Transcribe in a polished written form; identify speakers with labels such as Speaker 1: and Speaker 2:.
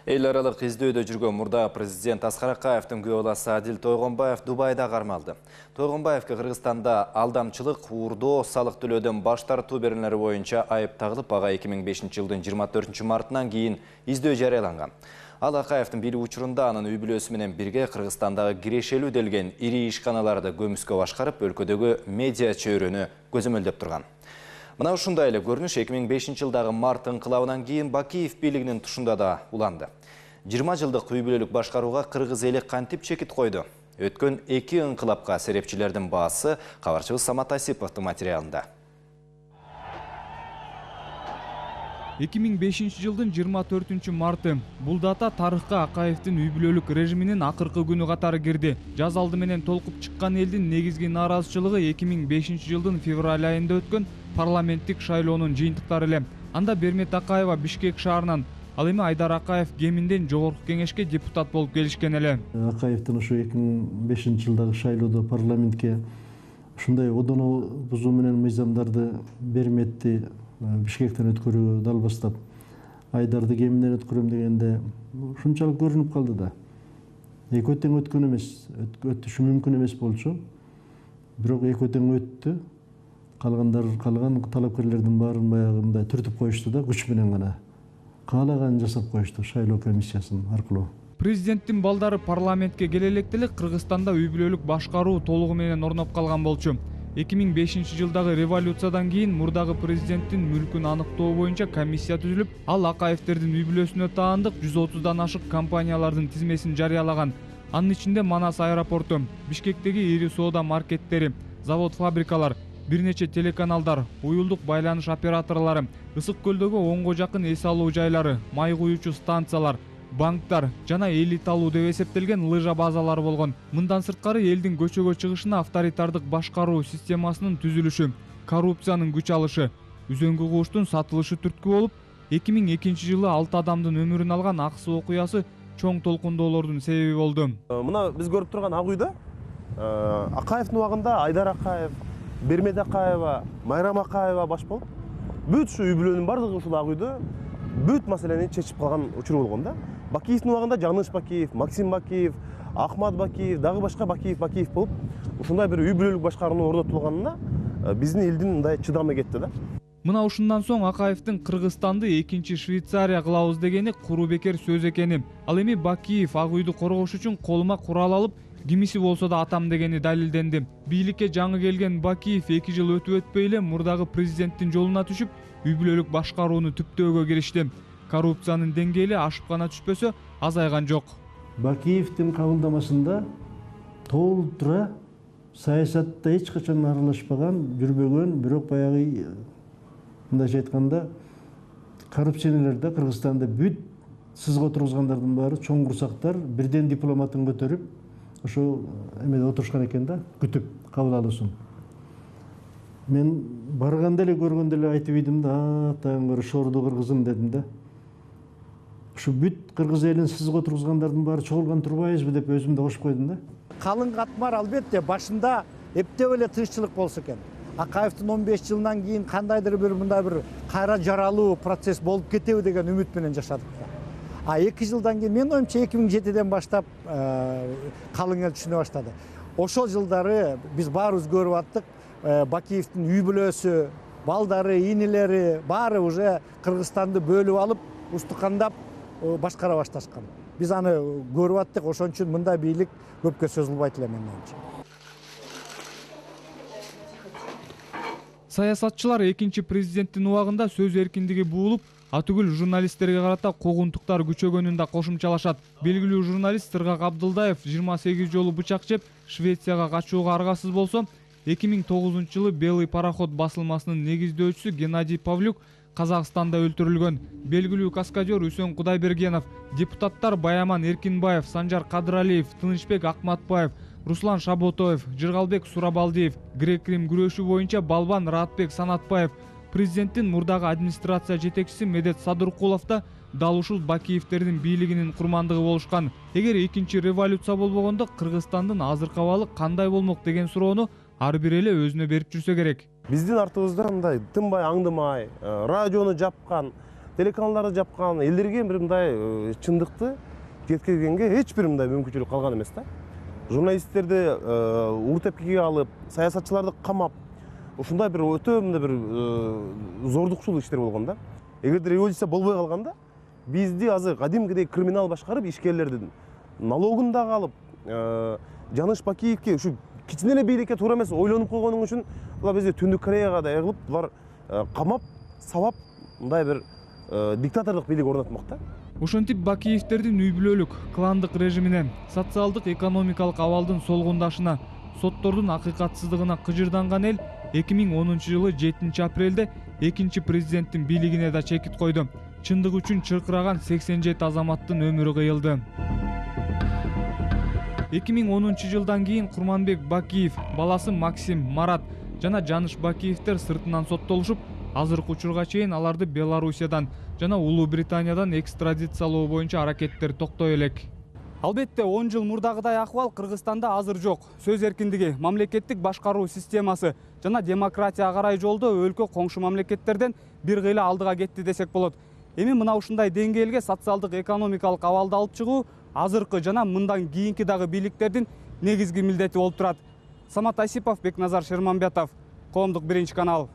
Speaker 1: Эл аралык издөөдө жүргөн мурда президент Аскар Акаевдин күйөө баласы Адил Тойгонбаев Дубайда кармалды. Тойгонбаевге Кыргызстанда алдамчылык, уурдоо, салык төлөөдөн баш тартуу беренелери боюнча айып тагылып, ага 2005 жылдын 24 мартынан кийин издөө жарыяланган. Ал Акаевдин бири учурунда анын үй бүлөсү менен бирге Кыргызстандагы кирешелүү делген ири ишканаларды көмүскө башкарып, өлкөдөгү медиа чөйрөнү көзөмөлдөп турган. Мына ушундай эле көрүнүш 2005 жылдагы март инкылабынан кийин Бакиев бийлигинин тушунда да уланды. 20 жылдык үй бүлөлүк башкарууга кыргыз эли кантип чекит койду? Өткөн 2 инкылапка серепчилердин баасы кабарчыбыз Самат Асиповдун материалында.
Speaker 2: 2005 жылдын 24 марты. Бул дата тарыхка Акаевдин үй бүлөлүк режиминин акыркы күнү катары кирди. Жаз алды менен толкуп чыккан элдин негизги нааразычылыгы 2005 жылдын февраль айында өткөн парламенттик шайлоонун жыйынтыктары эле. Анда Бермет Акаева Бишкек шаарынан, ал эми Айдар Акаев Геминден жогорку кеңешке депутат болуп келишкен эле.
Speaker 3: Акаевдин ошо 2005 жылдагы шайлоодо парламентке ушундай одону бузуу менен мыйзамдарды Берметти Бишкектен өткөрүүгө далбастап, Айдарды Геминден өткөрөм дегенде ушунчалык көрүнүп калды да. Экөө тең өткөн эмес, өтүшү мүмкүн эмес болчу. Бирок экөө тең өттү. Калган талапкерлердин баарын баягындай түртүп коюшту да, күч менен гана. Каалаганын жасап коюшту шайлоо комиссиясынын аркылуу.
Speaker 2: Президенттин балдары парламентке келе электе эле Кыргызстанда үй бүлөлүк башкаруу толугу менен орноп калган болчу. 2005 жылдагы революциядан кийин мурдагы президенттин мүлкүн аныктоо боюнча комиссия түзүлүп, ал Акаевдердин үй бүлөсүнө таандык 130дан ашык компаниялардын тизмесин жарыялаган. Анын ичинде Манас аэропорту, Бишкектеги ири соода маркеттери, завод-фабрикалар, бир нече телеканалдар, уюлдук байланыш операторлору, Ысык көлдөгү 10го жакын эс алуу жайлары, май куюучу станциялар, банктар жана элиталуу деп эсептелген лыжа базалары болгон. Мындан сырткары элдин көчөгө чыгышына авторитардык башкаруу системасынын түзүлүшү, коррупциянын күч алышы, үзөңгү кууштун сатылышы түрткү болуп, 2002 жылы 6 адамдын өмүрүн алган Аксы окуясы чоң толкундоолордун себеби болду.
Speaker 4: Мына биз көрүп турган Ак үйдө Акаевдин убагында Айдар Акаев, Бермет Акаева, Майрам Акаева баш болуп, бүт ушу үй бүлөнүн бардыгы ушул Ак үйдө бүт маселени чечип калган учур болгон да. Бакиевдин убагында Жаныш Бакиев, Максим Бакиев, Ахмат Бакиев, дагы башка Бакиев болуп, ушундай бир үй бүлөлүк башкаруунун орнотулганына биздин элдин мындай чыдамы кетти да.
Speaker 2: Мына ушундан соң Акаевдин Кыргызстанды экинчи Швейцария кылабыз дегени куру бекер сөз экени. Ал эми Бакиев Ак үйдү коргош үчүн колума курал алып, кимиси болсо да атам дегени далилденди. Бийликке жаңы келген Бакиев 2 жыл өтпөй эле мурдагы президенттин жолуна түшүп, үй бүлөлүк башкарууну түптөөгө киришти. Коррупциянын деңгээли ашып гана түшпөсө, азайган жок.
Speaker 3: Бакиевдин кабылдамасында толтура саясатта эч качан аралашпаган, жүрбөгөн, бирок баягы мындайча айтканда коррупционерлер да Кыргызстанда бүт сызга отургузгандардын баары чоң курсактар бирден дипломатын көтөрүп, ошо эмеде отурушкан экен да, күтүп кабыл алуусун. Мен барганда эле көргөндө эле айтып идим да, атайын көрө шорду кыргызым дедим да. Ушу бүт кыргыз элин сызга отургузгандардын баары чогулган турбайбызбы деп өзүм да кошуп койдум да.
Speaker 5: Калың катмар албетте башында эптеп эле тынччылык болсо экен. Акаевдин 15 жылдан кийин кандайдыр бир мындай бир кайра жаралуу процесс болуп кетеби деген үмүт менен жашадык. А 2 жылдан кийин мен оюмча 2007ден баштап калың эл түшүнө баштады. Ошол жылдары биз баарыбыз көрүп аттык, Бакиевдин үй бүлөсү, балдары, инилери баары уже Кыргызстанды бөлүп алып, устукандап башкара башташкан. Биз аны көрүп аттык, ошон үчүн мындай бийлик көпкө созулбайт эле менимче.
Speaker 2: Саясатчылар экинчи президенттин убагында сөз эркиндиги буулуп, атүгүл журналисттерге карата куугунтуктар күчөгөнүн да кошумчалашат. Белгилүү журналист Сыргак Абдылдаев 28 жолу бычак жеп Швецияга качууга аргасыз болсо, 2009 жылы Белый пароход басылмасынын негиздөөчүсү Геннадий Павлюк Казакстанда өлтүрүлгөн. Белгилүү каскадер Үсөн Кудайбергенов, депутаттар Баяман Эркинбаев, Санжар Кадыралиев, Тынычбек Акматбаев, Руслан Шаботоев, Жыргалбек Сурабалдиев, грек-рим күрөшү боюнча Балбан Раатбек Санатбаев, президенттин мурдагы администрация жетекчиси Медет Садыркулов да дал ушул Бакиевдердин бийлигинин курмандыгы болушкан. Эгер экинчи революция болбогондо Кыргызстандын азыркы абалы кандай болмок деген суроону ар бир эле өзүнө берип жүрсө керек.
Speaker 4: Биздин артыбызда мындай тынбай аңдымай, радиону жапкан, телеканалдарды жапкан элдерге бир мындай чындыкты жеткизгенге эч бир мындай мүмкүнчүлүк калган эмес да. Журналисттерди уртепкеге алып, саясатчыларды камап, ушундай бир өтө мындай бир зордукчул иштер болгон да. Эгерде революция болбой калганда, бизди азыр кадимкидей криминал башкарып, ишкерлердин налогун дагы алып, Жаныш Бакиевке ушу кичине эле бийликке туура эмес ойлонуп койгонуң үчүн булар бизди Түндүк Кореяга да кылып, булар камап, сабап, мындай бир диктаторлук бийлик орнотмок да.
Speaker 2: Ошентип Бакиевтердин үй бүлөлүк, кландык режимине, социалдык экономикалык абалдын солгундашына, соттордун акыйкатсыздыгына кыжырданган эл 2010 жылы 7 апрелде экинчи президенттин бийлигине да чекит койду. Чындык үчүн чыркыраган 87 азаматтын өмүрү кыйылды. 2010 жылдан кийин Курманбек Бакиев, баласы Максим, Марат жана Жаныш Бакиевтер сыртынан соттолушуп, азыркы учурга чейин аларды Белоруссиядан жана Улуу Британиядан экстрадициялоо боюнча аракеттер токтой элек. Албетте 10 жыл мурдагыдай акыбал Кыргызстанда азыр жок. Сөз эркиндиги, мамлекеттик башкаруу системасы жана демократия карай жолдо өлкө коңшу мамлекеттерден бир кыйла алдыга кетти десек болот. Эми мына ушундай деңгээлге социалдык экономикалык абалды алып чыгуу азыркы жана мындан кийинки дагы бийликтердин негизги милдети болуп турат. Самат Асипов, Бекназар Шерманбетов, Коомдук 1 канал.